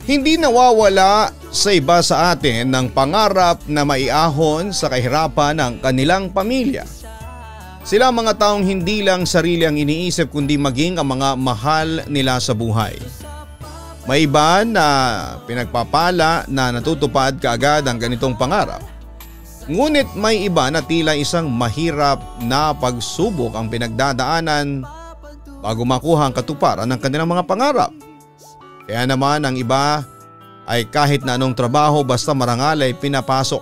Hindi nawawala sa iba sa atin ng pangarap na maiahon sa kahirapan ng kanilang pamilya. Sila ang mga taong hindi lang sarili ang iniisip kundi maging ang mga mahal nila sa buhay. May iba na pinagpapala na natutupad kaagad ang ganitong pangarap. Ngunit may iba na tila isang mahirap na pagsubok ang pinagdadaanan bago makuha ang katuparan ng kanilang mga pangarap. Kaya naman ang iba ay kahit na anong trabaho basta marangal ay pinapasok.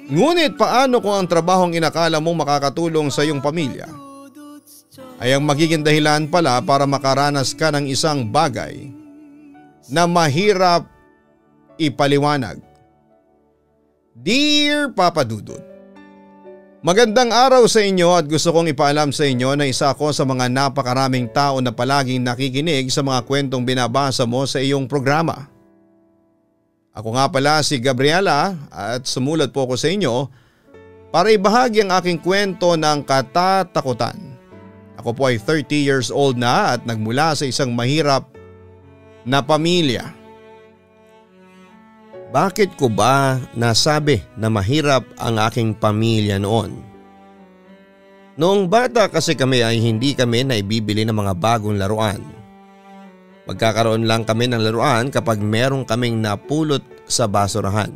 Ngunit paano kung ang trabahong inakala mong makakatulong sa iyong pamilya ay ang magiging dahilan pala para makaranas ka ng isang bagay na mahirap ipaliwanag? Dear Papa Dudut, magandang araw sa inyo at gusto kong ipaalam sa inyo na isa ako sa mga napakaraming tao na palaging nakikinig sa mga kwentong binabasa mo sa iyong programa. Ako nga pala si Gabriela at sumulat po ako sa inyo para ibahagi ang aking kwento ng katatakutan. Ako po ay 30 years old na at nagmula sa isang mahirap na pamilya. Bakit ko ba nasabi na mahirap ang aking pamilya noon? Noong bata kasi kami ay hindi kami naibibili ng mga bagong laruan. Magkakaroon lang kami ng laruan kapag merong kaming napulot sa basurahan.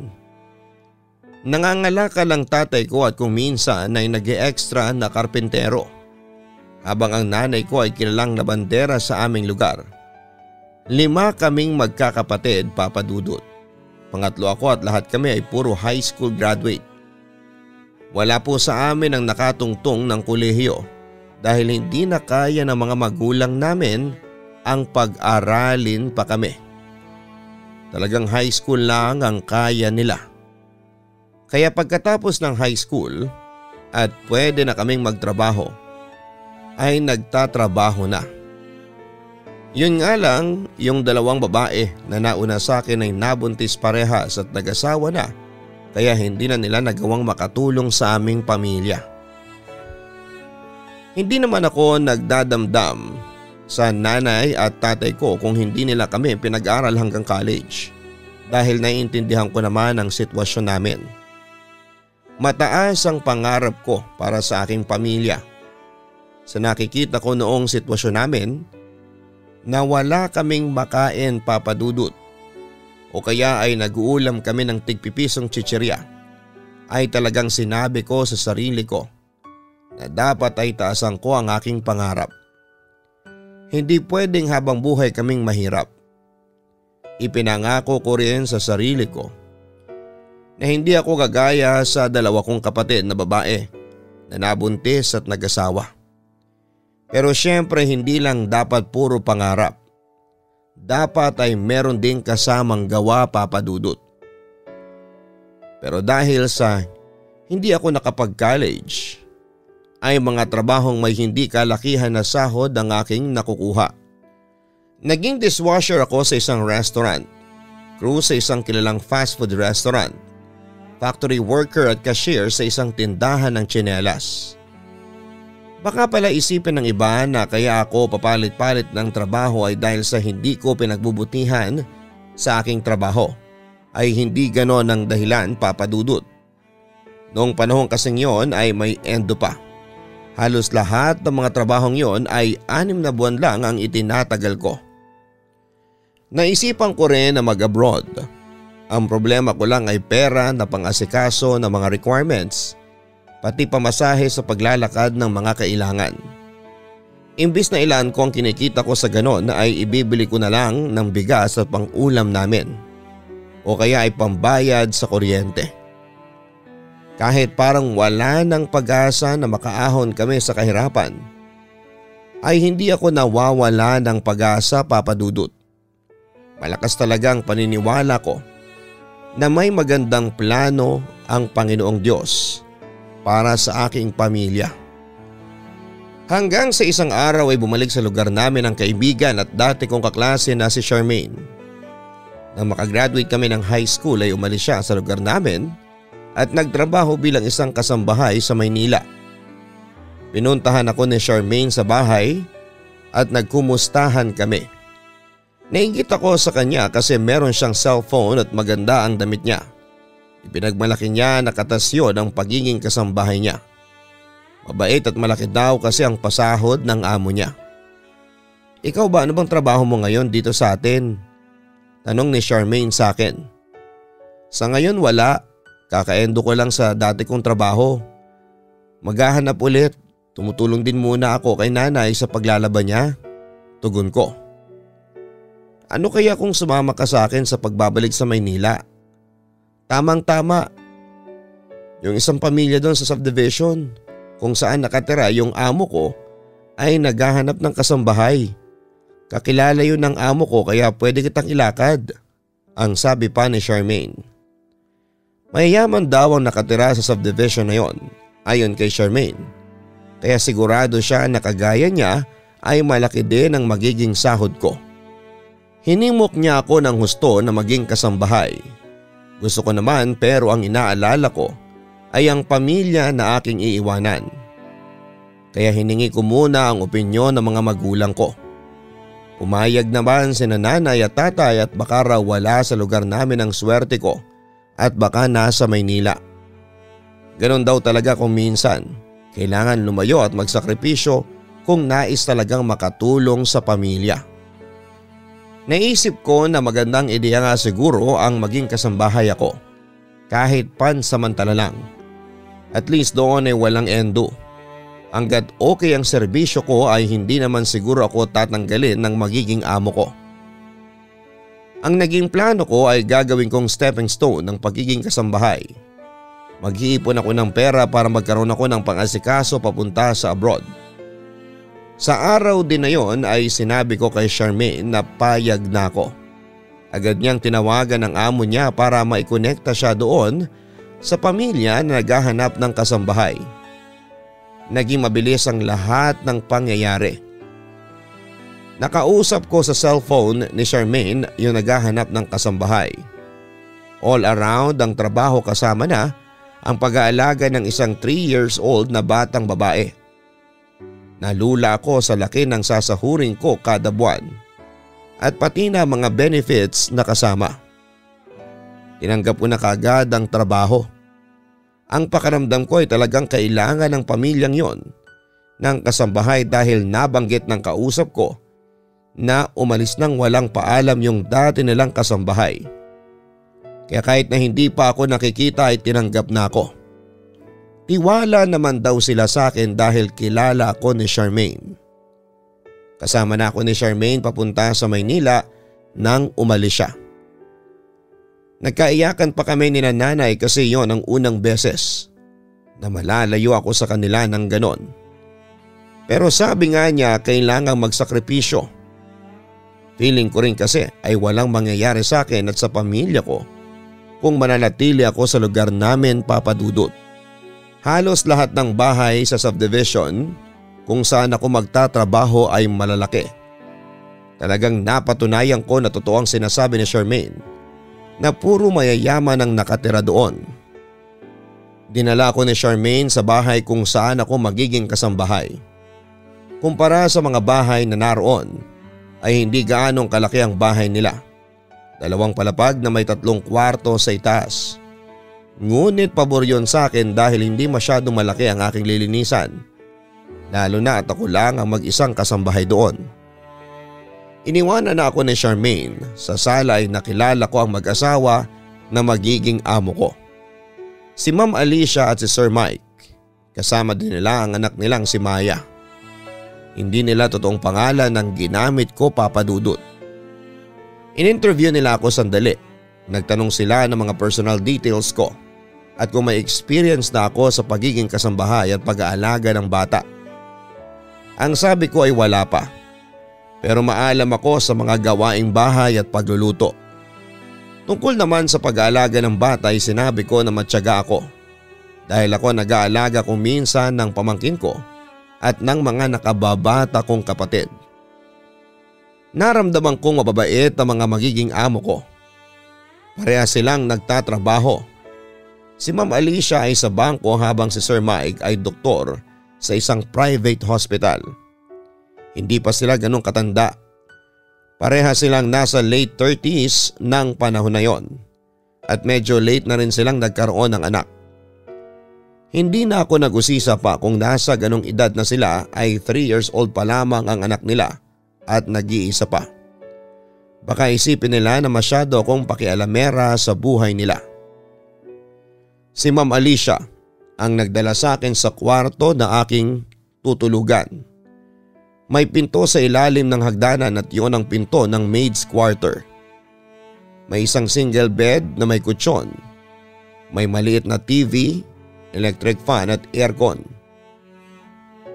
Nangangalakal lang tatay ko at kung minsan ay nag-e-extra na karpentero. Habang ang nanay ko ay kilalang labandera sa aming lugar. 5 kaming magkakapatid, Papa Dudut. Pangatlo ako at lahat kami ay puro high school graduate. Wala po sa amin ang nakatungtong ng kolehiyo dahil hindi na kaya ng mga magulang namin ang pag-aralin pa kami. Talagang high school lang ang kaya nila. Kaya pagkatapos ng high school at pwede na kaming magtrabaho, ay nagtatrabaho na. Yun nga lang, yung 2 babae na nauna sa akin ay nabuntis parehas at nag-asawa na, kaya hindi na nila nagawang makatulong sa aming pamilya. Hindi naman ako nagdadamdam sa nanay at tatay ko kung hindi nila kami pinag-aral hanggang college dahil naiintindihan ko naman ang sitwasyon namin. Mataas ang pangarap ko para sa aking pamilya. Sa nakikita ko noong sitwasyon namin, na wala kaming makain, Papa Dudut, o kaya ay nag-uulam kami ng tigpipisong chichirya, ay talagang sinabi ko sa sarili ko na dapat ay taasan ko ang aking pangarap. Hindi pwedeng habang buhay kaming mahirap. Ipinangako ko rin sa sarili ko na hindi ako gagaya sa 2 kong kapatid na babae na nabuntis at nag-asawa. Pero syempre hindi lang dapat puro pangarap. Dapat ay meron ding kasamang gawa, Papa Dudut. Pero dahil sa hindi ako nakapag-college, ay mga trabahong may hindi kalakihan na sahod ang aking nakukuha. Naging dishwasher ako sa isang restaurant, crew sa isang kilalang fast food restaurant, factory worker at cashier sa isang tindahan ng tsinelas. Baka pala isipin ng iba na kaya ako papalit-palit ng trabaho ay dahil sa hindi ko pinagbubutihan sa aking trabaho. Ay hindi ganon ang dahilan, Papa Dudut. Noong panahon kasing yon ay may endo pa. Halos lahat ng mga trabahong yon ay 6 na buwan lang ang itinatagal ko. Naisipan ko rin na mag-abroad. Ang problema ko lang ay pera na pang-asikaso ng mga requirements, pati pamasahe sa paglalakad ng mga kailangan. Imbis na ilan ko ang kinikita ko sa ganon ay ibibili ko na lang ng bigas at pang-ulam namin o kaya ay pambayad sa kuryente. Kahit parang wala ng pag-asa na makaahon kami sa kahirapan, ay hindi ako nawawala ng pag-asa, Papa Dudut. Malakas talagang paniniwala ko na may magandang plano ang Panginoong Diyos para sa aking pamilya. Hanggang sa isang araw ay bumalik sa lugar namin ang kaibigan at dati kong kaklase na si Charmaine. Nang makagraduate kami ng high school ay umalis siya sa lugar namin at nagtrabaho bilang isang kasambahay sa Maynila. Pinuntahan ako ni Charmaine sa bahay at nagkumustahan kami. Nainggit ako sa kanya kasi meron siyang cellphone at maganda ang damit niya. Ipinagmalaki niya na katasyon ang pagiging kasambahay niya. Mabait at malaki daw kasi ang pasahod ng amo niya. Ikaw ba, ano bang trabaho mo ngayon dito sa atin? Tanong ni Charmaine sa akin. Sa ngayon wala, kakaendo ko lang sa dati kong trabaho. Maghahanap ulit, tumutulong din muna ako kay nanay sa paglalaban niya. Tugon ko. Ano kaya kung sumama ka sa akin sa pagbabalik sa Maynila? Tamang-tama. Yung isang pamilya doon sa subdivision kung saan nakatira yung amo ko ay naghahanap ng kasambahay. Kakilala yun ng amo ko kaya pwede kitang ilakad. Ang sabi pa ni Charmaine. Mayayaman daw ang nakatira sa subdivision na yon ayon kay Charmaine. Kaya sigurado siya na kagaya niya ay malaki din ang magiging sahod ko. Hinimok niya ako ng husto na maging kasambahay. Gusto ko naman pero ang inaalala ko ay ang pamilya na aking iiwanan. Kaya hiningi ko muna ang opinyon ng mga magulang ko. Pumayag naman sina nanay at tatay at baka raw wala sa lugar namin ang swerte ko at baka nasa Maynila. Ganon daw talaga kung minsan. Kailangan lumayo at magsakripisyo kung nais talagang makatulong sa pamilya. Naisip ko na magandang ideya nga siguro ang maging kasambahay ako. Kahit pansamantala lang. At least doon ay walang endo. Hanggat okay ang serbisyo ko ay hindi naman siguro ako tatanggalin ng magiging amo ko. Ang naging plano ko ay gagawin kong stepping stone ng pagiging kasambahay. Mag-iipon ako ng pera para magkaroon ako ng pang-asikaso papunta sa abroad. Sa araw din na yon ay sinabi ko kay Charmaine na payag na ako. Agad niyang tinawagan ang amo niya para maikonekta siya doon sa pamilya na naghahanap ng kasambahay. Naging mabilis ang lahat ng pangyayari. Nakausap ko sa cellphone ni Charmaine yung naghahanap ng kasambahay. All around ang trabaho kasama na ang pag-aalaga ng isang 3 years old na batang babae. Nalula ako sa laki ng sasahurin ko kada buwan at pati na mga benefits na kasama. Tinanggap ko na kagad ang trabaho. Ang pakiramdam ko ay talagang kailangan ng pamilyang yon ng kasambahay dahil nabanggit ng kausap ko na umalis nang walang paalam yung dati nilang kasambahay. Kaya kahit na hindi pa ako nakikita ay tinanggap na ako. Tiwala naman daw sila sa akin dahil kilala ako ni Charmaine. Kasama na ako ni Charmaine papunta sa Maynila nang umalis siya. Nagkaiyakan pa kami ni nanay kasi yon ang unang beses na malalayo ako sa kanila ng ganon. Pero sabi nga niya kailangang magsakripisyo. Feeling ko rin kasi ay walang mangyayari sa akin at sa pamilya ko kung mananatili ako sa lugar namin, Papa Dudut. Halos lahat ng bahay sa subdivision kung saan ako magtatrabaho ay malalaki. Talagang napatunayan ko na totoo ang sinasabi ni Charmaine na puro mayayaman ang nakatira doon. Dinala ko ni Charmaine sa bahay kung saan ako magiging kasambahay. Kumpara sa mga bahay na naroon ay hindi gaanong kalaki ang bahay nila. 2 palapag na may 3 kwarto sa itaas. Ngunit pabor yun sa akin dahil hindi masyadong malaki ang aking lilinisan. Lalo na at ako lang ang mag-isang kasambahay doon. Iniwanan na ako ni Charmaine sa sala ay nakilala ko ang mag-asawa na magiging amo ko. Si Ma'am Alicia at si Sir Mike. Kasama din nila ang anak nilang si Maya. Hindi nila totoong pangalan ang ginamit ko, Papa Dudut. In-interview nila ako sandali. Nagtanong sila ng mga personal details ko at kung may experience na ako sa pagiging kasambahay at pag-aalaga ng bata. Ang sabi ko ay wala pa. Pero maalam ako sa mga gawaing bahay at pagluluto. Tungkol naman sa pag-aalaga ng bata ay sinabi ko na matyaga ako. Dahil ako nag-aalaga kung minsan ng pamangkin ko at ng mga nakababata kong kapatid. Naramdaman kong mababait ang mga magiging amo ko. Pareha silang nagtatrabaho. Si Ma'am Alicia ay sa bangko habang si Sir Mike ay doktor sa isang private hospital. Hindi pa sila ganong katanda. Pareha silang nasa late 30s ng panahon na yon at medyo late na rin silang nagkaroon ng anak. Hindi na ako nag-usisa pa kung nasa ganong edad na sila ay 3 years old pa lamang ang anak nila at nag-iisa pa. Baka isipin nila na masyado akong pakialamera sa buhay nila. Si Ma'am Alicia ang nagdala sa akin sa kwarto na aking tutulugan. May pinto sa ilalim ng hagdanan at yun ang pinto ng maid's quarter. May isang single bed na may kutsyon. May maliit na TV, electric fan at aircon.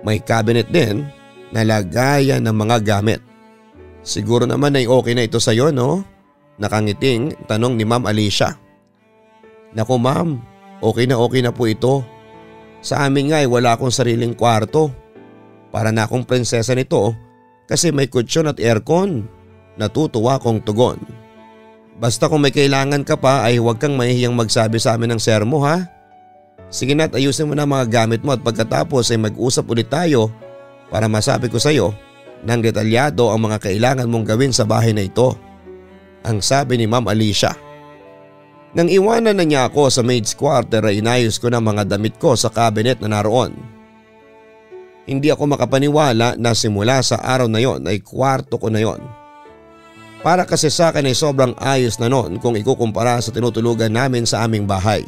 May cabinet din na lagayan ng mga gamit. Siguro naman ay okay na ito sa iyo, no? Nakangiting tanong ni Ma'am Alicia. Naku ma'am, okay na po ito. Sa amin nga ay wala akong sariling kwarto. Para na akong prinsesa nito kasi may kutsyon at aircon. Natutuwa kong tugon. Basta kung may kailangan ka pa ay huwag kang mahihiyang magsabi sa amin ng sermo ha. Sige na't ayusin mo na mga gamit mo at pagkatapos ay mag-usap ulit tayo para masabi ko sa iyo ng detalyado ang mga kailangan mong gawin sa bahay na ito. Ang sabi ni Ma'am Alicia. Nang iwanan na niya ako sa maid's quarter ay inayos ko na mga damit ko sa cabinet na naroon. Hindi ako makapaniwala na simula sa araw na yon ay kwarto ko na yon. Para kasi sa akin ay sobrang ayos na noon kung ikukumpara sa tinutulugan namin sa aming bahay.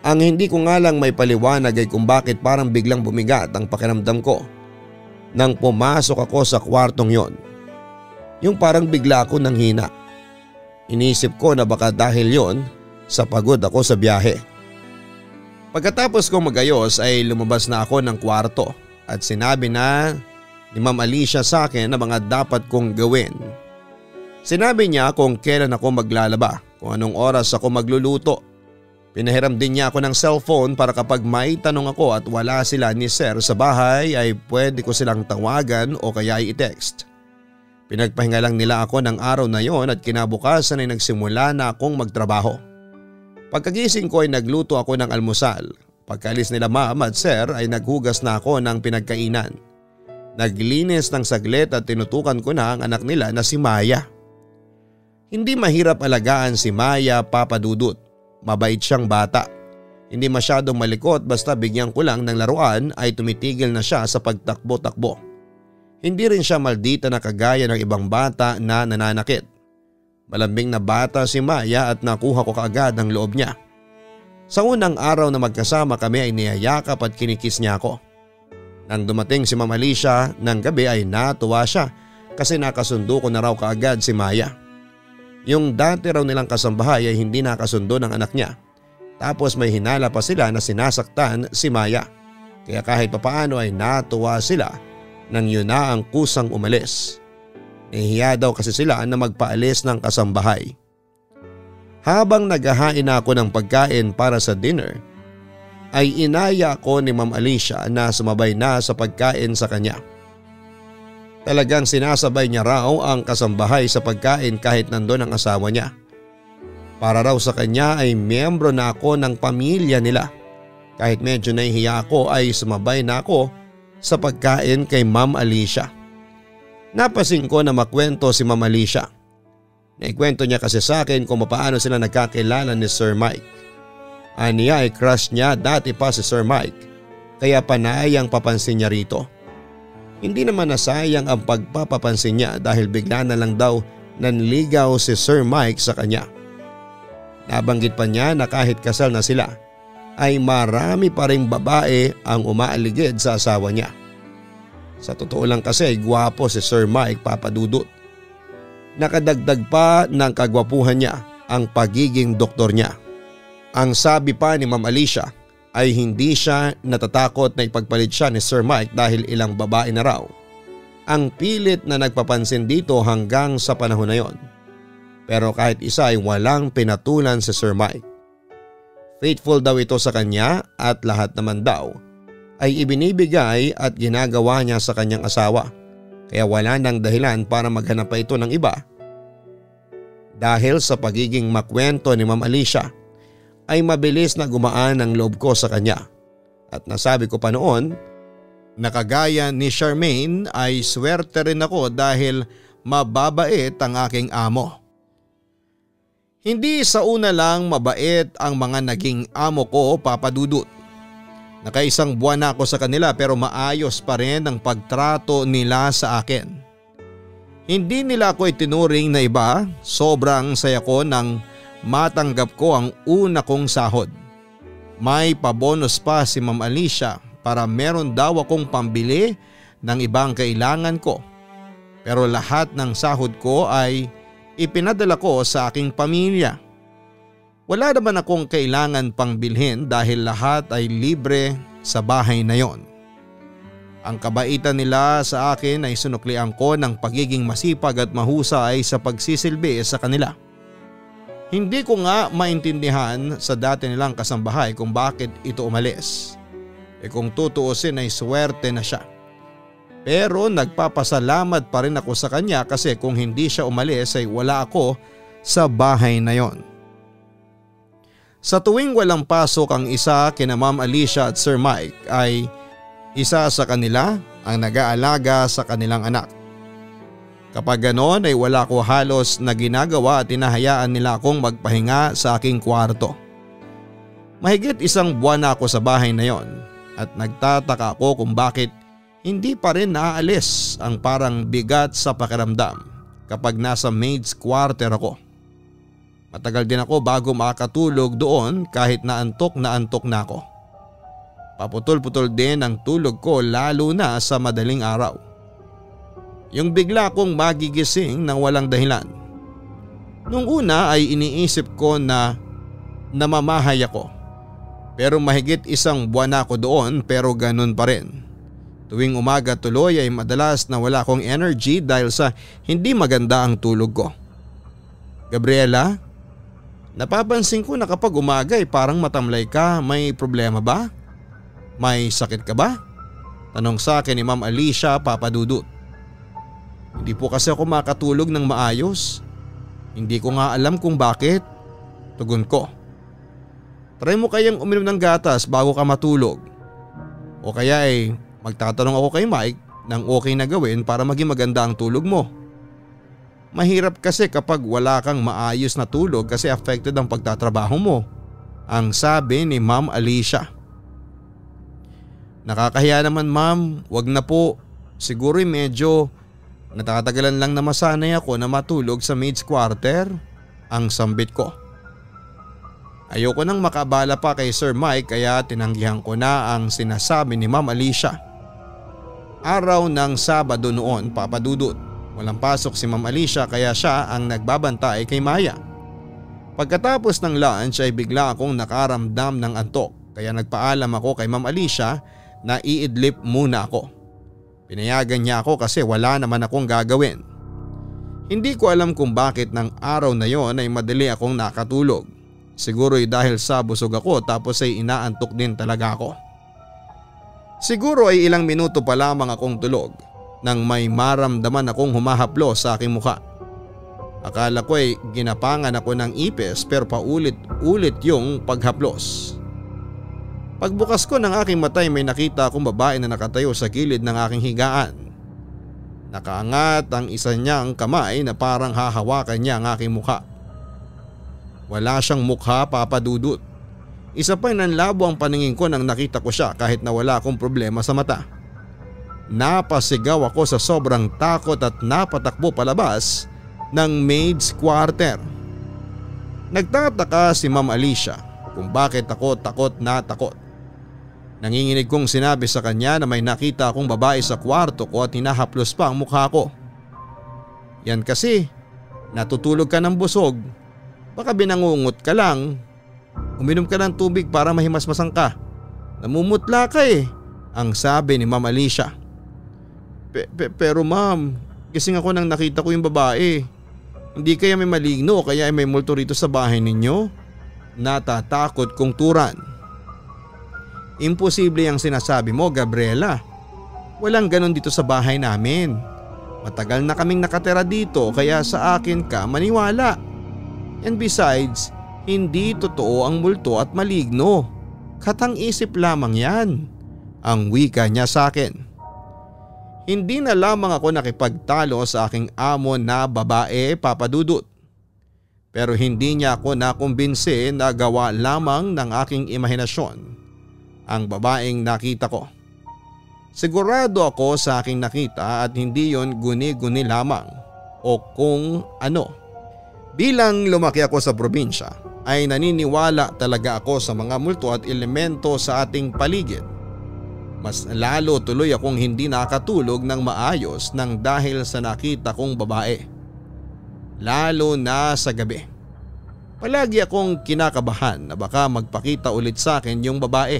Ang hindi ko nga lang may paliwanag ay kung bakit parang biglang bumigat ang pakiramdam ko nang pumasok ako sa kwartong yon. Yung parang bigla ako nanghina. Inisip ko na baka dahil yon sa pagod ako sa biyahe. Pagkatapos kong magayos ay lumabas na ako ng kwarto at sinabi na ni Ma'am Alicia sa akin na mga dapat kong gawin. Sinabi niya kung kailan ako maglalaba, kung anong oras ako magluluto. Pinahiram din niya ako ng cellphone para kapag may tanong ako at wala sila ni Sir sa bahay ay pwede ko silang tawagan o kaya i-text. Pinagpahinga lang nila ako ng araw na yon at kinabukasan ay nagsimula na akong magtrabaho. Pagkagising ko ay nagluto ako ng almusal. Pagkaalis nila Ma'am at Sir ay naghugas na ako ng pinagkainan. Naglinis ng saglit at tinutukan ko na ang anak nila na si Maya. Hindi mahirap alagaan si Maya, Papa Dudut. Mabait siyang bata. Hindi masyadong malikot basta bigyan ko lang ng laruan ay tumitigil na siya sa pagtakbo-takbo. Hindi rin siya maldita na kagaya ng ibang bata na nananakit. Malambing na bata si Maya at nakuha ko kaagad ang loob niya. Sa unang araw na magkasama kami ay niyayakap at kinikis niya ako. Nang dumating si Ma'am Alicia ng gabi ay natuwa siya kasi nakasundo ko na raw kaagad si Maya. Yung dati raw nilang kasambahay ay hindi nakasundo ng anak niya. Tapos may hinala pa sila na sinasaktan si Maya. Kaya kahit papaano ay natuwa sila nang yun na ang kusang umalis. Nahihiya daw kasi sila na magpaalis ng kasambahay. Habang naghahain ako ng pagkain para sa dinner, ay inaya ko ni Ma'am Alicia na sumabay na sa pagkain sa kanya. Talagang sinasabay niya raw ang kasambahay sa pagkain kahit nandun ang asawa niya. Para raw sa kanya ay miyembro na ako ng pamilya nila. Kahit medyo nahihiya ako ay sumabay na ako sa pagkain kay Ma'am Alicia. Napasin ko na makwento si Ma'am Alicia. Naikwento niya kasi sa akin kung paano sila nagkakilala ni Sir Mike. Aniya ay crush niya dati pa si Sir Mike kaya panayang papansin niya rito. Hindi naman nasayang ang pagpapapansin niya dahil bigla na lang daw nanligaw si Sir Mike sa kanya. Nabanggit pa niya na kahit kasal na sila ay marami pa ring babae ang umaaligid sa asawa niya. Sa totoo lang kasi ay gwapo si Sir Mike, Papa Dudut. Nakadagdag pa ng kagwapuhan niya ang pagiging doktor niya. Ang sabi pa ni Ma'am Alicia ay hindi siya natatakot na ipagpalit siya ni Sir Mike dahil ilang babae na raw ang pilit na nagpapansin dito hanggang sa panahon na yon. Pero kahit isa ay walang pinatulan si Sir Mike. Faithful daw ito sa kanya at lahat naman daw ay ibinibigay at ginagawa niya sa kanyang asawa. Kaya wala nang dahilan para maghanap pa ito ng iba. Dahil sa pagiging makwento ni Ma'am Alicia ay mabilis na gumaan ang loob ko sa kanya. At nasabi ko pa noon na kagaya ni Charmaine ay swerte rin ako dahil mababait ang aking amo. Hindi sa una lang mabait ang mga naging amo ko, Papa Dudut. Nakaisang buwan na ako sa kanila pero maayos pa rin ang pagtrato nila sa akin. Hindi nila ako itinuring na iba, sobrang saya ko nang matanggap ko ang una kong sahod. May pabonus pa si Ma'am Alicia para meron daw akong pambili ng ibang kailangan ko. Pero lahat ng sahod ko ay ipinadala ko sa aking pamilya. Wala naman akong kailangan pang bilhin dahil lahat ay libre sa bahay na yon. Ang kabaitan nila sa akin ay sinuklian ko ng pagiging masipag at mahusay sa pagsisilbi sa kanila. Hindi ko nga maintindihan sa dati nilang kasambahay kung bakit ito umalis. Kung tutuusin ay swerte na siya. Pero nagpapasalamat pa rin ako sa kanya kasi kung hindi siya umalis ay wala ako sa bahay na yon. Sa tuwing walang pasok ang isa kina Ma'am Alicia at Sir Mike ay isa sa kanila ang nag-aalaga sa kanilang anak. Kapag ganoon ay wala ko halos na ginagawa at hinahayaan nila akong magpahinga sa aking kwarto. Mahigit isang buwan na ako sa bahay na yon at nagtataka ako kung bakit hindi pa rin naaalis ang parang bigat sa pakiramdam kapag nasa maid's quarter ako. Matagal din ako bago makatulog doon kahit naantok na ako. Paputol-putol din ang tulog ko lalo na sa madaling araw. Yung bigla akong magigising ng walang dahilan. Nung una ay iniisip ko na namamahay ako. Pero mahigit isang buwan na ako doon pero ganun pa rin. Tuwing umaga tuloy ay madalas na wala akong energy dahil sa hindi maganda ang tulog ko. Gabriela, napapansin ko na kapag umaga ay parang matamlay ka, may problema ba? May sakit ka ba? Tanong sa akin ni Ma'am Alicia, Papa Dudut. Hindi po kasi ako makatulog ng maayos. Hindi ko nga alam kung bakit. Tugon ko. Try mo kayang uminom ng gatas bago ka matulog. O kaya ay magtatanong ako kay Mike ng okay na gawin para maging maganda ang tulog mo. Mahirap kasi kapag wala kang maayos na tulog kasi affected ang pagtatrabaho mo, ang sabi ni Ma'am Alicia. Nakakahiya naman ma'am, wag na po. Siguro'y medyo natatagalan lang na masanay ako na matulog sa maid's quarter, ang sambit ko. Ayoko nang makabala pa kay Sir Mike kaya tinanggihan ko na ang sinasabi ni Ma'am Alicia. Araw ng Sabado noon, Papa Dudut. Walang pasok si Ma'am Alicia kaya siya ang nagbabantay kay Maya. Pagkatapos ng lunch ay bigla akong nakaramdam ng antok kaya nagpaalam ako kay Ma'am Alicia na iidlip muna ako. Pinayagan niya ako kasi wala naman akong gagawin. Hindi ko alam kung bakit ng araw na yon ay madali akong nakatulog. Siguro'y dahil sa busog ako tapos ay inaantok din talaga ako. Siguro ay ilang minuto pa lamang akong tulog nang may maramdaman akong humahaplo sa aking mukha. Akala ko ay ginapangan ako ng ipis pero paulit-ulit yung paghaplos. Pagbukas ko ng aking mata may nakita akong babae na nakatayo sa gilid ng aking higaan. Nakaangat ang isa niyang kamay na parang hahawakan niya ang aking mukha. Wala siyang mukha, Papa Dudut. Isa pa'y nanlabo ang paningin ko nang nakita ko siya kahit na wala akong problema sa mata. Napasigaw ako sa sobrang takot at napatakbo palabas ng maid's quarter. Nagtataka si Ma'am Alicia kung bakit ako takot na takot. Nanginginig kong sinabi sa kanya na may nakita akong babae sa kwarto ko at hinahaplos pa ang mukha ko. Yan kasi, natutulog ka ng busog. Baka binangungot ka lang. Uminom ka ng tubig para mahimasmasan ka. Namumutla ka ang sabi ni Ma'am Alicia. Pero ma'am, gising ako nang nakita ko yung babae. Hindi kaya may maligno o kaya may multo rito sa bahay ninyo? Natatakot kong turan. Imposible ang sinasabi mo, Gabriela. Walang ganon dito sa bahay namin. Matagal na kaming nakatira dito kaya sa akin ka maniwala. And besides, hindi totoo ang multo at maligno. Katang isip lamang yan, ang wika niya sa akin. Hindi na lamang ako nakipagtalo sa aking amo na babae, Papa Dudut. Pero hindi niya ako nakumbinsi na gawa lamang ng aking imahinasyon ang babaeng nakita ko. Sigurado ako sa aking nakita at hindi yon guni-guni lamang o kung ano. Bilang lumaki ako sa probinsya ay naniniwala talaga ako sa mga multo at elemento sa ating paligid. Mas lalo tuloy akong hindi nakatulog ng maayos nang dahil sa nakita kong babae. Lalo na sa gabi. Palagi akong kinakabahan na baka magpakita ulit sa akin yung babae.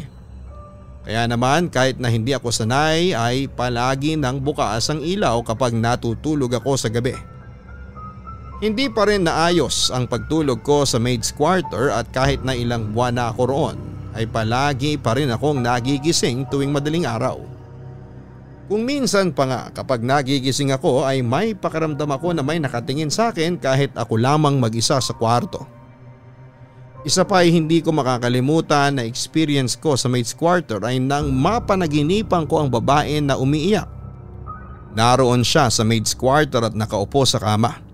Kaya naman kahit na hindi ako sanay ay palagi nang bukas ang ilaw kapag natutulog ako sa gabi. Hindi pa rin naayos ang pagtulog ko sa maid's quarter at kahit na ilang buwan na ako roon ay palagi pa rin akong nagigising tuwing madaling araw. Kung minsan pa nga kapag nagigising ako ay may pakiramdam ako na may nakatingin sa akin kahit ako lamang mag-isa sa kwarto. Isa pa ay hindi ko makakalimutan na experience ko sa maid's quarter ay nang mapanaginipan ko ang babae na umiiyak. Naroon siya sa maid's quarter at nakaupo sa kama.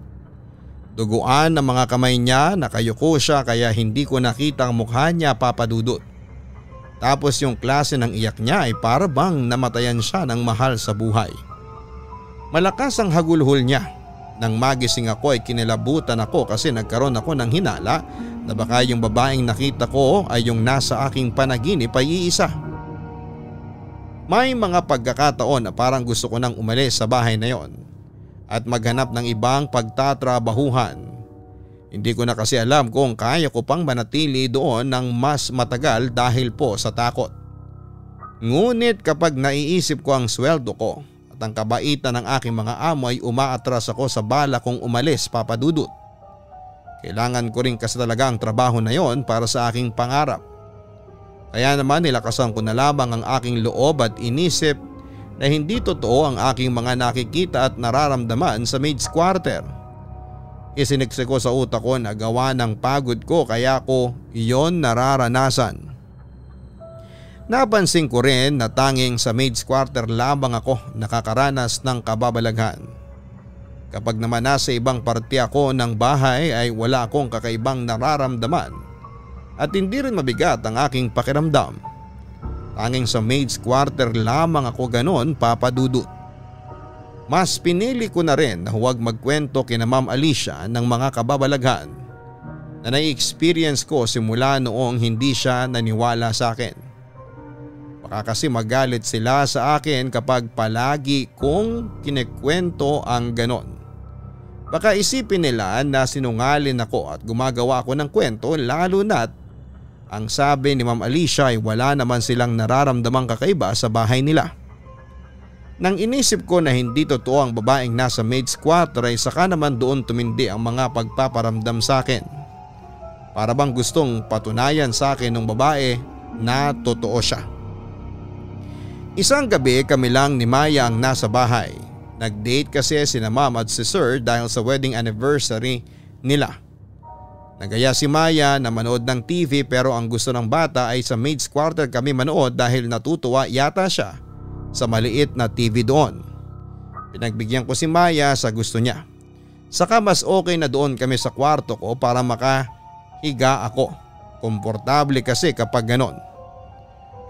Duguan ang mga kamay niya, nakayuko siya kaya hindi ko nakita ang mukha niya, Papa Dudut. Tapos yung klase ng iyak niya ay para bang namatayan siya ng mahal sa buhay. Malakas ang hagulhol niya. Nang magising ako ay kinilabutan ako kasi nagkaroon ako ng hinala na baka yung babaeng nakita ko ay yung nasa aking panaginip ay iisa. May mga pagkakataon na parang gusto ko nang umalis sa bahay na yon at maghanap ng ibang pagtatrabahuhan. Hindi ko na kasi alam kung kaya ko pang manatili doon ng mas matagal dahil po sa takot. Ngunit kapag naiisip ko ang sweldo ko at ang kabaitan ng aking mga amo ay umaatras ako sa bala kong umalis, Papa Dudut. Kailangan ko rin kasi talaga ang trabaho na yon para sa aking pangarap. Kaya naman nilakasan ko na lamang ang aking loob at inisip na hindi totoo ang aking mga nakikita at nararamdaman sa maid's quarter. Isiniksik ko sa utak ko na gawa ng pagod ko kaya ko iyon nararanasan. Napansin ko rin na tanging sa maid's quarter lamang ako nakakaranas ng kababalaghan. Kapag naman nasa ibang parte ako ng bahay ay wala akong kakaibang nararamdaman at hindi rin mabigat ang aking pakiramdam. Tanging sa maid's quarter lamang ako ganon, Papa Dudut. Mas pinili ko na rin na huwag magkwento kina Ma'am Alicia ng mga kababalaghan na nai-experience ko simula noong hindi siya naniwala sa akin. Baka kasi magalit sila sa akin kapag palagi kong kinekwento ang ganon. Baka isipin nila na sinungaling ako at gumagawa ako ng kwento lalo na't ang sabi ni Ma'am Alicia ay wala naman silang nararamdamang kakaiba sa bahay nila. Nang inisip ko na hindi totoo ang babaeng nasa maid's quarter ay saka naman doon tumindi ang mga pagpaparamdam sa akin. Para bang gustong patunayan sa akin ng babae na totoo siya. Isang gabi kami lang ni Maya ang nasa bahay. Nag-date kasi sina Ma'am at si Sir dahil sa wedding anniversary nila. Nagaya si Maya na manood ng TV pero ang gusto ng bata ay sa maid's quarter kami manood dahil natutuwa yata siya sa maliit na TV doon. Pinagbigyan ko si Maya sa gusto niya. Saka mas okay na doon kami sa kwarto ko para makahiga ako. Komportable kasi kapag ganon.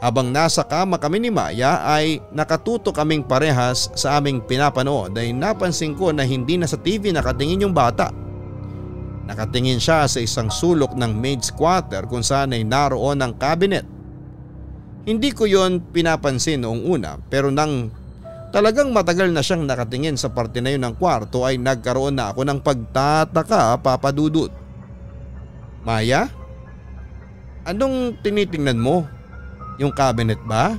Habang nasa kama kami ni Maya ay nakatuto kaming parehas sa aming pinapanood ay napansin ko na hindi na sa TV nakatingin yung bata. Nakatingin siya sa isang sulok ng maid's quarter kung saan ay naroon ang cabinet. Hindi ko yon pinapansin noong una pero nang talagang matagal na siyang nakatingin sa parte na yun ng kwarto ay nagkaroon na ako ng pagtataka, Papa Dudut. Maya? Anong tinitingnan mo? Yung cabinet ba?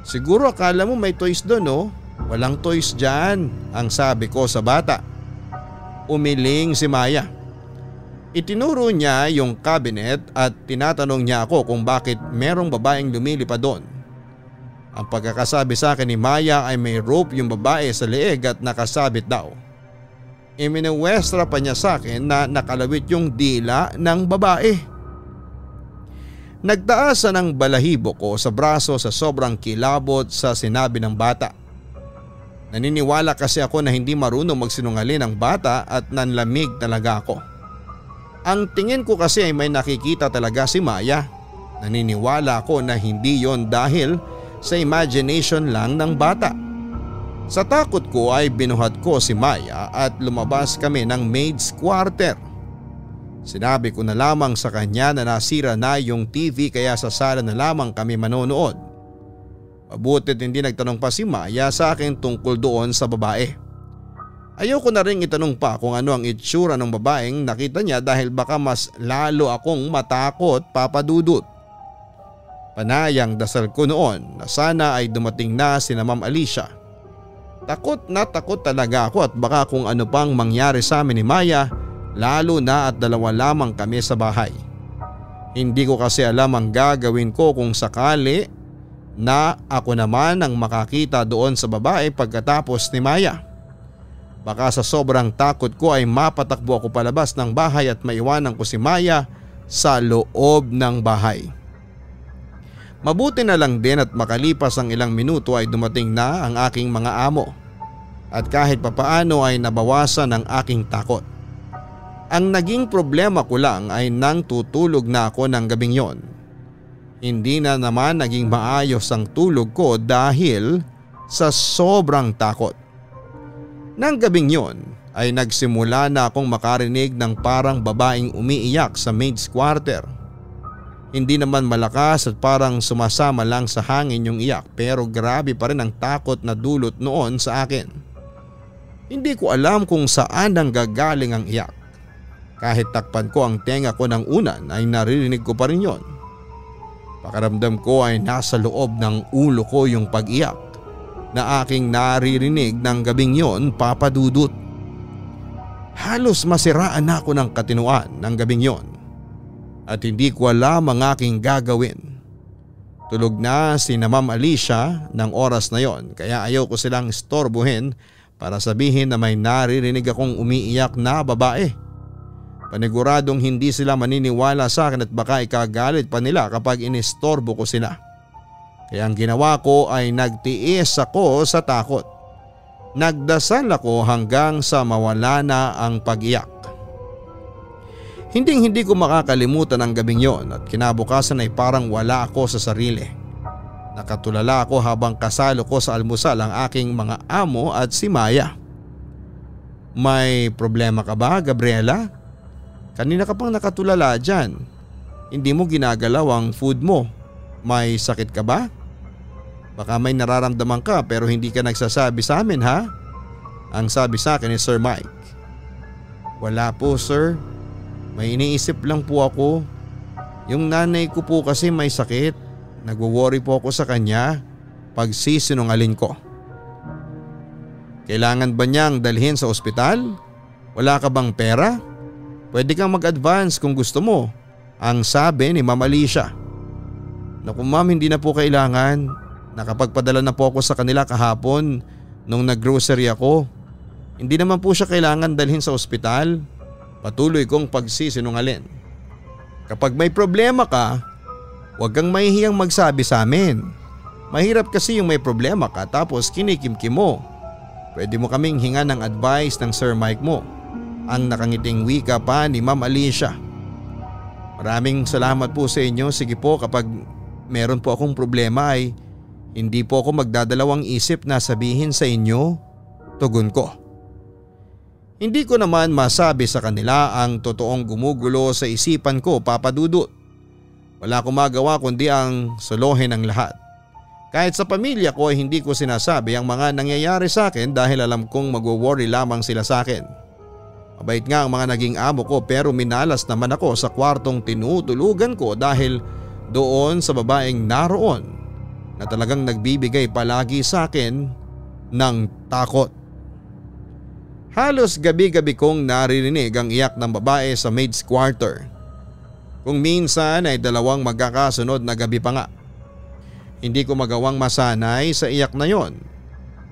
Siguro akala mo may toys doon oh. Walang toys dyan, ang sabi ko sa bata. Umiling si Maya. Itinuro niya yung cabinet at tinatanong niya ako kung bakit merong babaeng lumilipad doon. Ang pagkakasabi sa akin ni Maya ay may rope yung babae sa leeg at nakasabit daw. Iminuwestra pa niya sa akin na nakalawit yung dila ng babae. Nagtaasan ang balahibo ko sa braso sa sobrang kilabot sa sinabi ng bata. Naniniwala kasi ako na hindi marunong magsinungaling ang bata at nanlamig talaga ako. Ang tingin ko kasi ay may nakikita talaga si Maya. Naniniwala ako na hindi yon dahil sa imagination lang ng bata. Sa takot ko ay binuhat ko si Maya at lumabas kami ng maid's quarter. Sinabi ko na lamang sa kanya na nasira na yung TV kaya sa sala na lamang kami manonood. Mabutit hindi nagtanong pa si Maya sa akin tungkol doon sa babae. Ayoko na rin itanong pa kung ano ang itsura ng babaeng nakita niya dahil baka mas lalo akong matakot, Papa Dudut. Panayang dasal ko noon na sana ay dumating na si Ma'am Alicia. Takot na takot talaga ako at baka kung ano pang mangyari sa amin ni Maya, lalo na at dalawa lamang kami sa bahay. Hindi ko kasi alam ang gagawin ko kung sakali na ako naman ang makakita doon sa babae pagkatapos ni Maya. Baka sa sobrang takot ko ay mapatakbo ako palabas ng bahay at maiwanan ko si Maya sa loob ng bahay. Mabuti na lang din at makalipas ang ilang minuto ay dumating na ang aking mga amo. At kahit papaano ay nabawasan ang aking takot. Ang naging problema ko lang ay nang tutulog na ako ng gabing yon. Hindi na naman naging maayos ang tulog ko dahil sa sobrang takot. Nang gabing yon ay nagsimula na akong makarinig ng parang babaeng umiiyak sa maid's quarter. Hindi naman malakas at parang sumasama lang sa hangin yung iyak pero grabe pa rin ang takot na dulot noon sa akin. Hindi ko alam kung saan ang gagaling ang iyak. Kahit takpan ko ang tenga ko ng unan ay naririnig ko pa rin yon. Pakiramdam ko ay nasa loob ng ulo ko yung pag-iyak na aking naririnig ng gabing yon, Papa Dudut. Halos masiraan na ako ng katinuan ng gabing yon. At hindi ko alam ang aking gagawin. Tulog na si Ma'am Alicia ng oras na yon kaya ayaw ko silang istorbohin para sabihin na may naririnig akong umiiyak na babae. Paniguradong hindi sila maniniwala sa akin at baka ikagalit pa nila kapag inistorbo ko sila. Kaya ang ginawa ko ay nagtiis ako sa takot. Nagdasal ako hanggang sa mawala na ang pag-iyak. Hindi ko makakalimutan ang gabing yon at kinabukasan ay parang wala ako sa sarili. Nakatulala ako habang kasalo ko sa almusal ang aking mga amo at si Maya. May problema ka ba, Gabriela? Kanina ka pang nakatulala dyan. Hindi mo ginagalaw ang food mo. May sakit ka ba? Baka may nararamdaman ka pero hindi ka nagsasabi sa amin, ha? Ang sabi sa akin ni Sir Mike. Wala po, sir. May iniisip lang po ako. Yung nanay ko po kasi may sakit. Nagwo-worry po ako sa kanya pag sisinungaling ko. Kailangan ba niyang dalhin sa ospital? Wala ka bang pera? Pwede kang mag-advance kung gusto mo, ang sabi ni Ma'am Alicia. Naku ma'am, hindi na po kailangan. Nakapagpadala na po ako sa kanila kahapon nung nag-grocery ako. Hindi naman po siya kailangan dalhin sa ospital. Patuloy kong pagsisinungaling. Kapag may problema ka, huwag kang mahihiyang magsabi sa amin. Mahirap kasi yung may problema ka tapos kinikimkim mo. Pwede mo kaming hinga ng advice ng Sir Mike mo. Ang nakangiting wika pa ni Ma'am Alicia. Maraming salamat po sa inyo. Sige po, kapag meron po akong problema ay hindi po ako magdadalawang isip na sabihin sa inyo, tugon ko. Hindi ko naman masabi sa kanila ang totoong gumugulo sa isipan ko, Papa Dudut. Wala akong magawa kundi ang solohin ang lahat. Kahit sa pamilya ko ay hindi ko sinasabi ang mga nangyayari sa akin dahil alam kong mag-worry lamang sila sa akin. Mabait nga ang mga naging amo ko pero minalas naman ako sa kwartong tinutulugan ko dahil doon sa babaeng naroon na talagang nagbibigay palagi sa akin ng takot. Halos gabi-gabi kong naririnig ang iyak ng babae sa maid's quarter. Kung minsan ay dalawang magkakasunod na gabi pa nga. Hindi ko magawang masanay sa iyak na yon.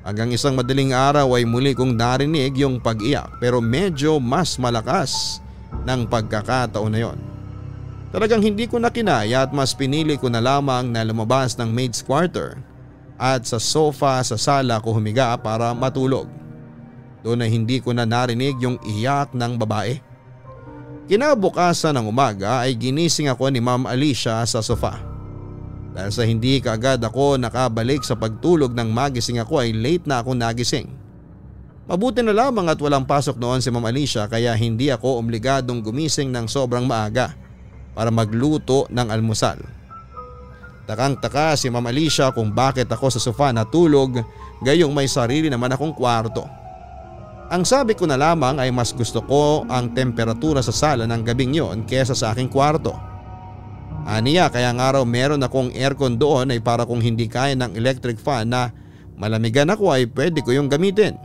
Hanggang isang madaling araw ay muli kong narinig yung pag-iyak pero medyo mas malakas ng pagkakataon na yon. Talagang hindi ko na kinaya at mas pinili ko na lamang na lumabas ng maid's quarter at sa sofa sa sala ko humiga para matulog. Doon ay hindi ko na narinig yung iyak ng babae. Kinabukasan ng umaga ay ginising ako ni Ma'am Alicia sa sofa. Dahil sa hindi kaagad ako nakabalik sa pagtulog nang magising ako ay late na ako nagising. Mabuti na lamang at walang pasok noon si Ma'am Alicia kaya hindi ako obligadong gumising ng sobrang maaga para magluto ng almusal. Takang-taka si Ma'am Alicia kung bakit ako sa sofa natulog gayong may sarili naman akong kwarto. Ang sabi ko na lamang ay mas gusto ko ang temperatura sa sala ng gabing yon kesa sa aking kwarto. Aniya kaya nga raw meron akong aircon doon ay para kung hindi kaya ng electric fan na malamigan ako ay pwede ko yung gamitin.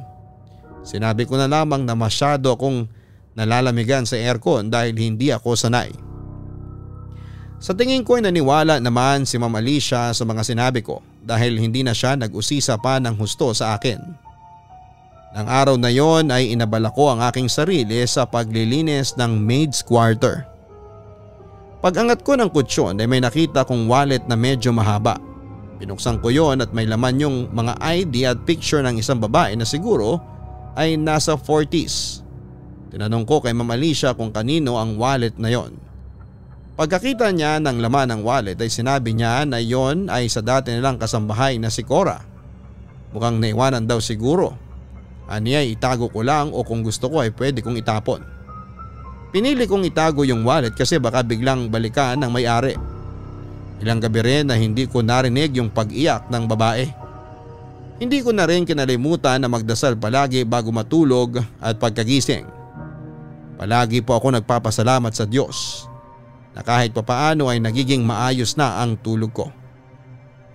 Sinabi ko na lamang na masyado akong nalalamigan sa aircon dahil hindi ako sanay. Sa tingin ko ay naniwala naman si Ma'am Alicia sa mga sinabi ko dahil hindi na siya nag-usisa pa ng husto sa akin. Nang araw na yon ay inabala ko ang aking sarili sa paglilinis ng maid's quarter. Pag-angat ko ng kutsyon ay may nakita kong wallet na medyo mahaba. Pinuksan ko yon at may laman yung mga ID at picture ng isang babae na siguro ay nasa 40s. Tinanong ko kay Ma'am Alicia kung kanino ang wallet na yon. Pagkakita niya ng laman ng wallet ay sinabi niya na yon ay sa dati nilang kasambahay na si Cora. Mukhang naiwanan daw siguro. Aniya itago ko lang o kung gusto ko ay pwede kong itapon. Pinili kong itago yung wallet kasi baka biglang balikan ng may-ari. Ilang gabi rin na hindi ko narinig yung pag-iyak ng babae. Hindi ko na rin kinalimutan na magdasal palagi bago matulog at pagkagising. Palagi po ako nagpapasalamat sa Diyos na kahit papaano ay nagiging maayos na ang tulog ko.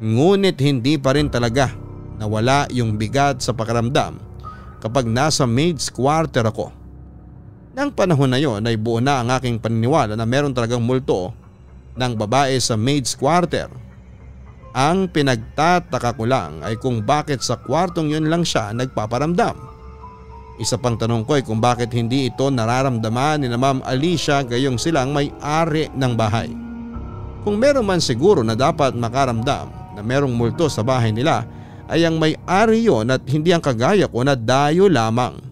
Ngunit hindi pa rin talaga nawala yung bigat sa pakiramdam kapag nasa maid's quarter ako. Nang panahon na yon ay buo na ang aking paniniwala na meron talagang multo ng babae sa maid's quarter. Ang pinagtataka ko lang ay kung bakit sa kwartong yun lang siya nagpaparamdam. Isa pang tanong ko ay kung bakit hindi ito nararamdaman ni Ma'am Alicia gayong silang may-ari ng bahay. Kung meron man siguro na dapat makaramdam na merong multo sa bahay nila ay ang may-ari yon at hindi ang kagaya ko na dayo lamang.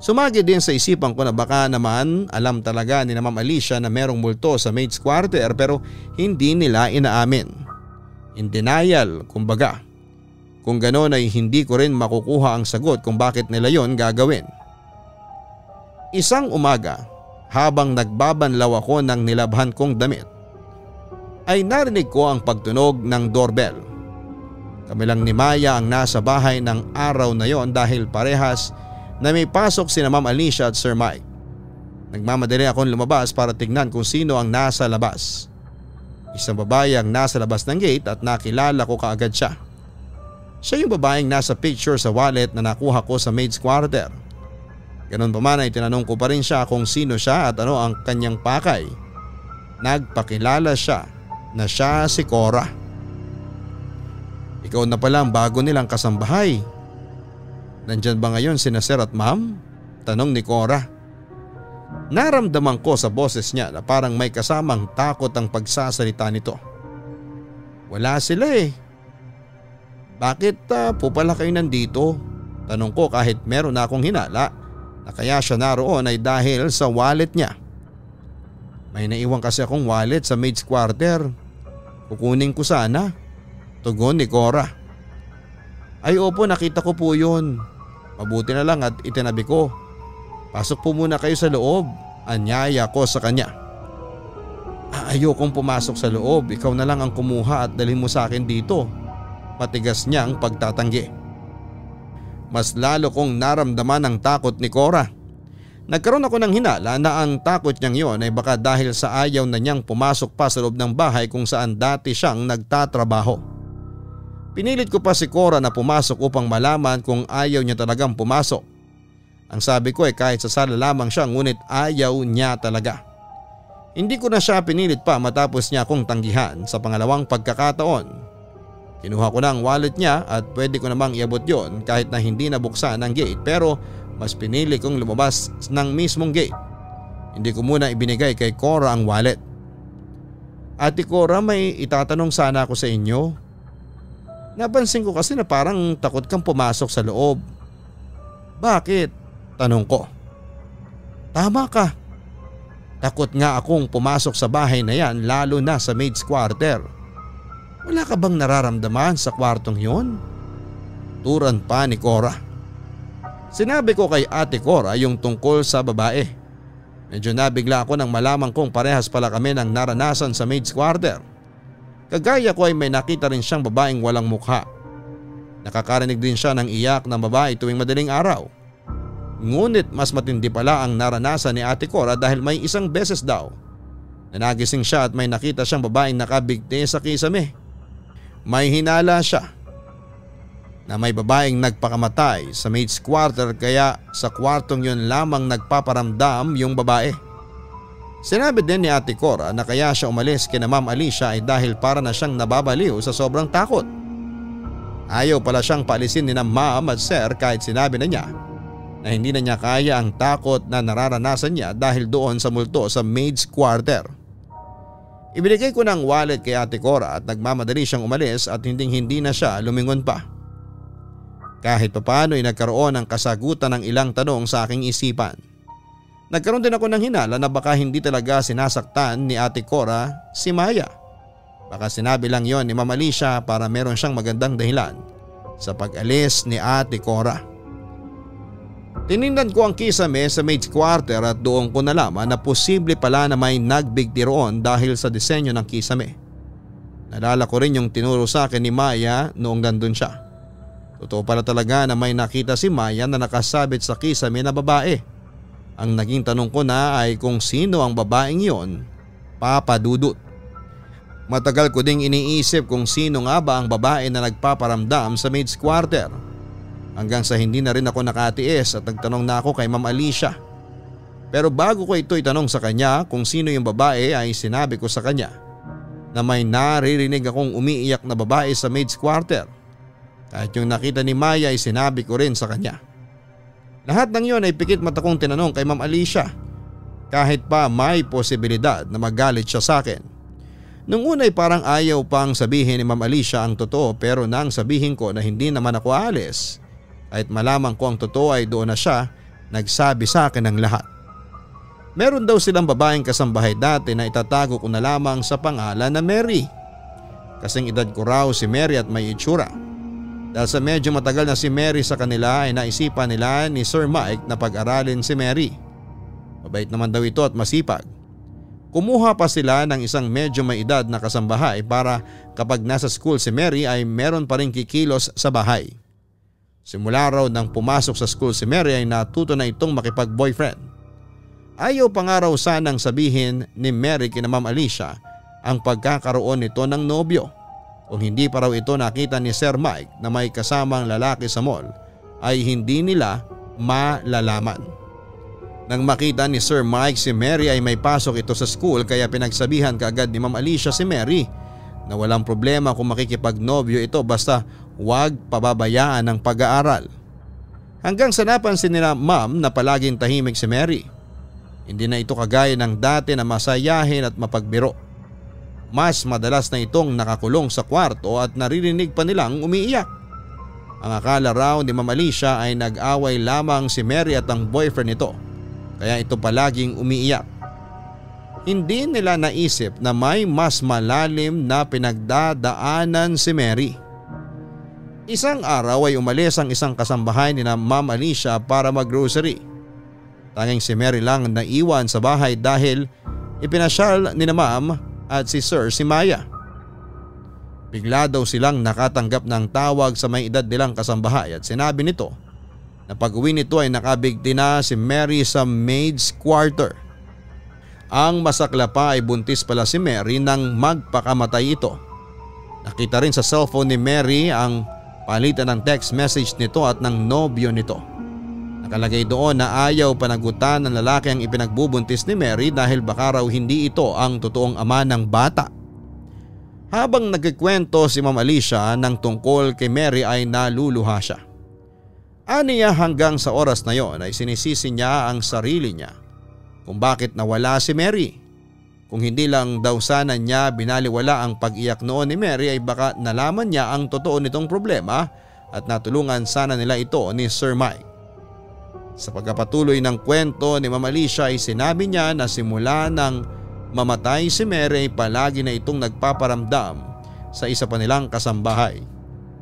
Sumagi din sa isipan ko na baka naman alam talaga ni Ma'am Alicia na merong multo sa maid's quarter pero hindi nila inaamin. In denial, kumbaga. Kung gano'n ay hindi ko rin makukuha ang sagot kung bakit nila yon gagawin. Isang umaga, habang nagbabanlaw ako ng nilabhan kong damit, ay narinig ko ang pagtunog ng doorbell. Kami lang ni Maya ang nasa bahay ng araw na yon dahil parehas na may pasok sina Ma'am Alicia at Sir Mike. Nagmamadali akong lumabas para tignan kung sino ang nasa labas. Isang babae ang nasa labas ng gate at nakilala ko kaagad siya. Siya yung babaeng nasa picture sa wallet na nakuha ko sa maid's quarter. Ganun pa man ay tinanong ko pa rin siya kung sino siya at ano ang kanyang pakay. Nagpakilala siya na siya si Cora. Ikaw na pala ang bago nilang kasambahay. Nandyan ba ngayon sina Sir at Ma'am? Tanong ni Cora. Naramdaman ko sa boses niya na parang may kasamang takot ang pagsasalita nito. Wala sila eh. Bakit po pala kayo nandito? Tanong ko kahit meron na akong hinala na kaya siya naroon ay dahil sa wallet niya. May naiwan kasi akong wallet sa maid's quarter. Kukunin ko sana. Tugon ni Cora. Ay opo, nakita ko po yun. Mabuti na lang at itinabi ko. Pasok po muna kayo sa loob. Anyaya ko sa kanya. Ayokong pumasok sa loob. Ikaw na lang ang kumuha at dalhin mo sa akin dito. Matigas niyang pagtatanggi. Mas lalo kong naramdaman ang takot ni Cora. Nagkaroon ako ng hinala na ang takot niyang yon ay baka dahil sa ayaw na niyang pumasok pa sa loob ng bahay kung saan dati siyang nagtatrabaho. Pinilit ko pa si Cora na pumasok upang malaman kung ayaw niya talagang pumasok. Ang sabi ko ay kahit sa sala lamang siya ngunit ayaw niya talaga. Hindi ko na siya pinilit pa matapos niya akong tanggihan sa pangalawang pagkakataon. Kinuha ko na ang wallet niya at pwede ko namang iabot yon kahit na hindi nabuksan ang gate pero mas pinili kong lumabas ng mismong gate. Hindi ko muna ibinigay kay Cora ang wallet. Ate Cora, may itatanong sana ako sa inyo. Napansin ko kasi na parang takot kang pumasok sa loob. Bakit? Tanong ko. Tama ka. Takot nga akong pumasok sa bahay na yan, lalo na sa maid's quarter. Wala ka bang nararamdaman sa kwartong yon? Turan pa ni Cora. Sinabi ko kay Ate Cora yung tungkol sa babae. Medyo nabigla ako nang malaman kong parehas pala kami ng naranasan sa maid's quarter. Kagaya ko ay may nakita rin siyang babaeng walang mukha. Nakakarinig din siya ng iyak ng babae tuwing madaling araw. Ngunit mas matindi pala ang naranasan ni Ate Cora dahil may isang beses daw na nagising siya at may nakita siyang babaeng nakabigti sa kisame. May hinala siya na may babaeng nagpakamatay sa maid's quarter kaya sa kwartong yun lamang nagpaparamdam yung babae. Sinabi din ni Ate Cora na kaya siya umalis kina Ma'am Alicia ay dahil para na siyang nababaliw sa sobrang takot. Ayaw pala siyang paalisin ni na Ma'am at Sir kahit sinabi na niya na hindi na niya kaya ang takot na nararanasan niya dahil doon sa multo sa maid's quarter. Ibinigay ko ng wallet kay Ate Cora at nagmamadali siyang umalis at hindi na siya lumingon pa. Kahit papaano ay nagkaroon ng kasagutan ng ilang tanong sa aking isipan. Nagkaroon din ako ng hinala na baka hindi talaga sinasaktan ni Ate Cora si Maya. Baka sinabi lang yon ni Ma'am Alicia para meron siyang magandang dahilan sa pag-alis ni Ate Cora. Tiningnan ko ang kisame sa maid's quarter at doon ko nalaman na posible pala na may nagbigti roon dahil sa disenyo ng kisame. Nalala ko rin yung tinuro sa akin ni Maya noong nandun siya. Totoo pala talaga na may nakita si Maya na nakasabit sa kisame na babae. Ang naging tanong ko na ay kung sino ang babaeng yon, Papa Dudut. Matagal ko ding iniisip kung sino nga ba ang babae na nagpaparamdam sa maid's quarter. Hanggang sa hindi na rin ako nakatiis at nagtanong na ako kay Ma'am Alicia. Pero bago ko ito itanong sa kanya kung sino yung babae ay sinabi ko sa kanya na may naririnig akong umiiyak na babae sa maid's quarter. Kahit yung nakita ni Maya ay sinabi ko rin sa kanya. Lahat ng yon ay pikit mata kong tinanong kay Ma'am Alicia. Kahit pa may posibilidad na magalit siya sa akin. Nung una ay parang ayaw pang sabihin ni Ma'am Alicia ang totoo pero nang sabihin ko na hindi naman ako aalis, kahit malaman ko ang totoo ay doon na siya nagsabi sa akin ng lahat. Meron daw silang babaeng kasambahay dati na itatago ko na lamang sa pangalan na Mary. Kasing edad ko raw si Mary at may itsura. Dahil sa medyo matagal na si Mary sa kanila ay naisipan nila ni Sir Mike na pag-aralin si Mary. Mabait naman daw ito at masipag. Kumuha pa sila ng isang medyo may edad na kasambahay para kapag nasa school si Mary ay meron pa rin kikilos sa bahay. Simula raw nang pumasok sa school si Mary ay natuto na itong makipag-boyfriend. Ayaw pa nga raw sanang sabihin ni Mary kina Ma'am Alicia ang pagkakaroon nito ng nobyo. Kung hindi pa raw ito nakita ni Sir Mike na may kasamang lalaki sa mall ay hindi nila malalaman. Nang makita ni Sir Mike si Mary ay may pasok ito sa school kaya pinagsabihan kaagad ni Ma'am Alicia si Mary na walang problema kung makikipagnobyo ito basta huwag pababayaan ang pag-aaral. Hanggang sa napansin nila Ma'am na palaging tahimik si Mary. Hindi na ito kagaya ng dati na masayahin at mapagbiro. Mas madalas na itong nakakulong sa kwarto at naririnig pa nilang umiiyak. Ang akala raw ni Ma'am Alicia ay nag-away lamang si Mary at ang boyfriend nito, kaya ito palaging umiiyak. Hindi nila naisip na may mas malalim na pinagdadaanan si Mary. Isang araw ay umalis ang isang kasambahay ni na Ma'am Alicia para mag-grocery. Tanging si Mary lang naiwan sa bahay dahil ipinasyal ni na Ma'am at si Sir si Maya. Bigla daw silang nakatanggap ng tawag sa may edad nilang kasambahay at sinabi nito na pag-uwi nito ay nakabigti na si Mary sa maid's quarter. Ang masakla pa ay buntis pala si Mary nang magpakamatay ito. Nakita rin sa cellphone ni Mary ang palitan ng text message nito at ng nobyo nito. Nakalagay doon na ayaw panagutan ng lalaki ang ipinagbubuntis ni Mary dahil baka raw hindi ito ang totoong ama ng bata. Habang nagkikwento si Ma'am Alicia ng tungkol kay Mary ay naluluha siya. Aniya hanggang sa oras na yon ay sinisisi niya ang sarili niya kung bakit nawala si Mary. Kung hindi lang daw sana niya binaliwala ang pag-iyak noon ni Mary ay baka nalaman niya ang totoo nitong problema at natulungan sana nila ito ni Sir Mike. Sa pagkapatuloy ng kwento ni Ma'am Alicia ay sinabi niya na simula nang mamatay si Mary ay palagi na itong nagpaparamdam sa isa pa nilang kasambahay.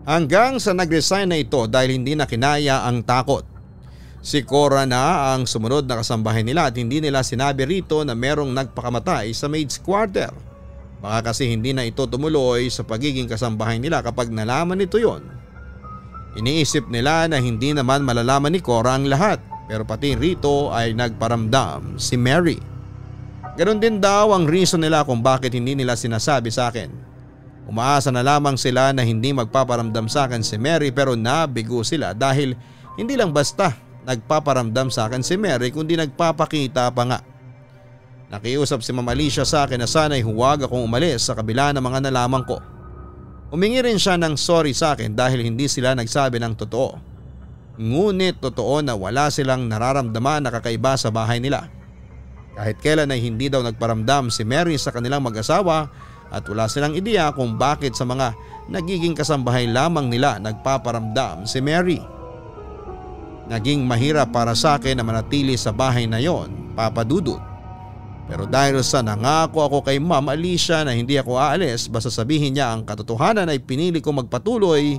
Hanggang sa nag-resign na ito dahil hindi na kinaya ang takot. Si Cora na ang sumunod na kasambahay nila at hindi nila sinabi rito na merong nagpakamatay sa maid's quarter. Baka kasi hindi na ito tumuloy sa pagiging kasambahay nila kapag nalaman nito yon. Iniisip nila na hindi naman malalaman ni Cora ang lahat pero pati rito ay nagparamdam si Mary. Ganon din daw ang reason nila kung bakit hindi nila sinasabi sa akin. Umaasa na lamang sila na hindi magpaparamdam sa akin si Mary pero nabigo sila dahil hindi lang basta nagpaparamdam sa akin si Mary kundi nagpapakita pa nga. Nakiusap si Ma'am Alicia sa akin na sana'y huwag akong umalis sa kabila ng mga nalaman ko. Humingi rin siya ng sorry sa akin dahil hindi sila nagsabi ng totoo. Ngunit totoo na wala silang nararamdaman na kakaiba sa bahay nila. Kahit kailan ay hindi daw nagparamdam si Mary sa kanilang mag-asawa at wala silang ideya kung bakit sa mga nagiging kasambahay lamang nila nagpaparamdam si Mary. Naging mahirap para sa akin na manatili sa bahay na yon, Papa Dudut. Pero dahil sa nangako ako kay Ma'am Alicia na hindi ako aalis basta sabihin niya ang katotohanan ay pinili ko magpatuloy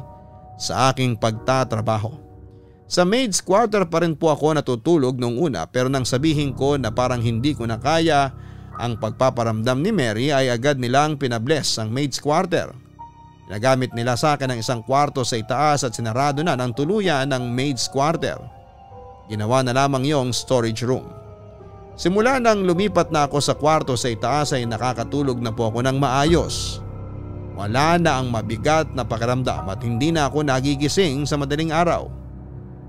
sa aking pagtatrabaho. Sa maid's quarter pa rin po ako natutulog noong una pero nang sabihin ko na parang hindi ko na kaya ang pagpaparamdam ni Mary ay agad nilang pinabless ang maid's quarter. Nagamit nila sa akin ang isang kwarto sa itaas at sinarado na ng tuluyan ng maid's quarter. Ginawa na lamang yung storage room. Simula nang lumipat na ako sa kwarto sa itaas ay nakakatulog na po ako ng maayos. Wala na ang mabigat na pakiramdam at hindi na ako nagigising sa madaling araw.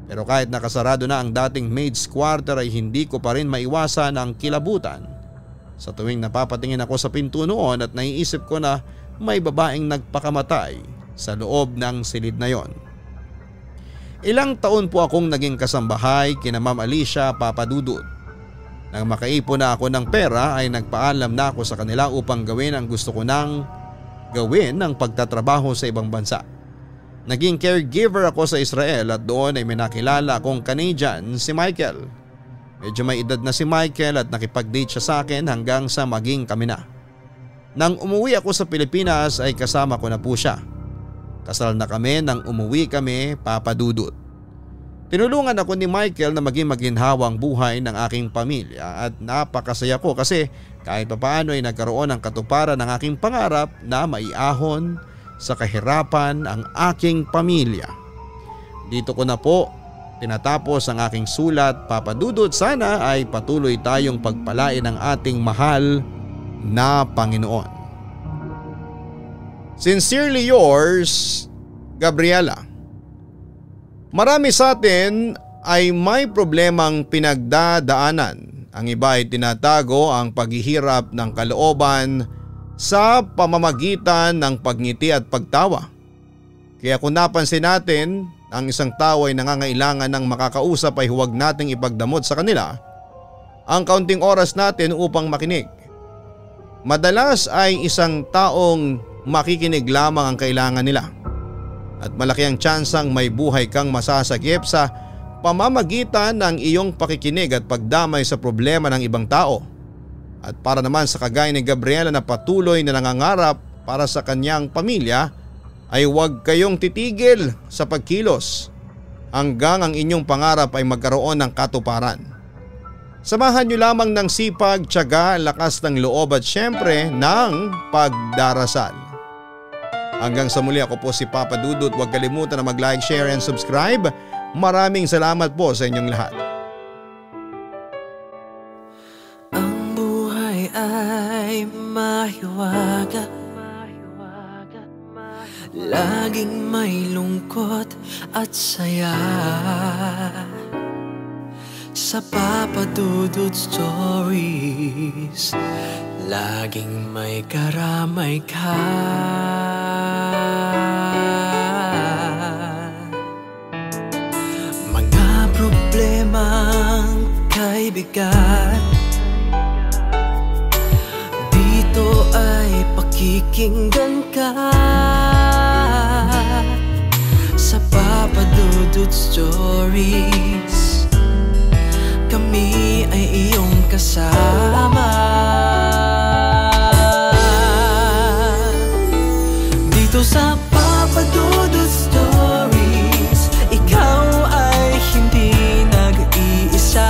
Pero kahit nakasarado na ang dating maid's quarter ay hindi ko pa rin maiwasan ang kilabutan. Sa tuwing napapatingin ako sa pinto noon at naiisip ko na may babaeng nagpakamatay sa loob ng silid na yon. Ilang taon po akong naging kasambahay kina Ma'am Alicia, Papa Dudut. Nang makaipon na ako ng pera ay nagpaalam na ako sa kanila upang gawin ang gusto ko nang gawin ng pagtatrabaho sa ibang bansa. Naging caregiver ako sa Israel at doon ay may nakilala akong Canadian, si Michael. Medyo may edad na si Michael at nakipag-date siya sa akin hanggang sa maging kami na. Nang umuwi ako sa Pilipinas ay kasama ko na po siya. Kasal na kami nang umuwi kami, Papa Dudut. Tinulungan ako ni Michael na maging maginhawang buhay ng aking pamilya at napakasaya ko kasi kahit papaano ay nagkaroon ng katuparan ng aking pangarap na maiahon sa kahirapan ang aking pamilya. Dito ko na po tinatapos ang aking sulat, Papa Dudut. Sana ay patuloy tayong pagpalain ng ating mahal na Panginoon. Sincerely yours, Gabriela. Marami sa atin ay may problemang pinagdadaanan. Ang iba ay tinatago ang paghihirap ng kalooban sa pamamagitan ng pagngiti at pagtawa. Kaya kung napansin natin ang isang tao ay nangangailangan ng makakausap ay huwag nating ipagdamot sa kanila ang kaunting oras natin upang makinig. Madalas ay isang taong makikinig lamang ang kailangan nila at malaki ang tsansang may buhay kang masasagip sa pamamagitan ng iyong pakikinig at pagdamay sa problema ng ibang tao. At para naman sa kagaya ni Gabriela na patuloy na nangangarap para sa kanyang pamilya ay huwag kayong titigil sa pagkilos hanggang ang inyong pangarap ay magkaroon ng katuparan. Samahan niyo lamang ng sipag, tiyaga, lakas ng loob at syempre ng pagdarasal. Hanggang sa muli, ako po si Papa Dudut. Huwag kalimutan na mag-like, share and subscribe. Maraming salamat po sa inyong lahat. Ang buhay ay mahiwaga, laging may lungkot at saya. Sa Papa Dudut Stories, laging may karamay ka. Mga problemang kay bigat, di pakikinggan ka sa Papa Dudut Stories. Kami ay iyong kasama dito sa Papa Dudut Stories. Ikaw ay hindi nag-iisa.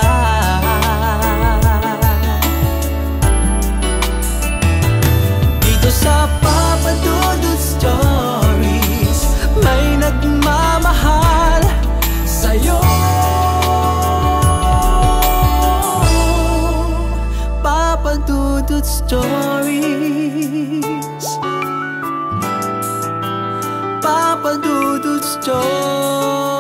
Dito sa Papa Dudut Stories may nagmamahal sa'yo. Papa Dudut Stories, Papa Dudut Stories.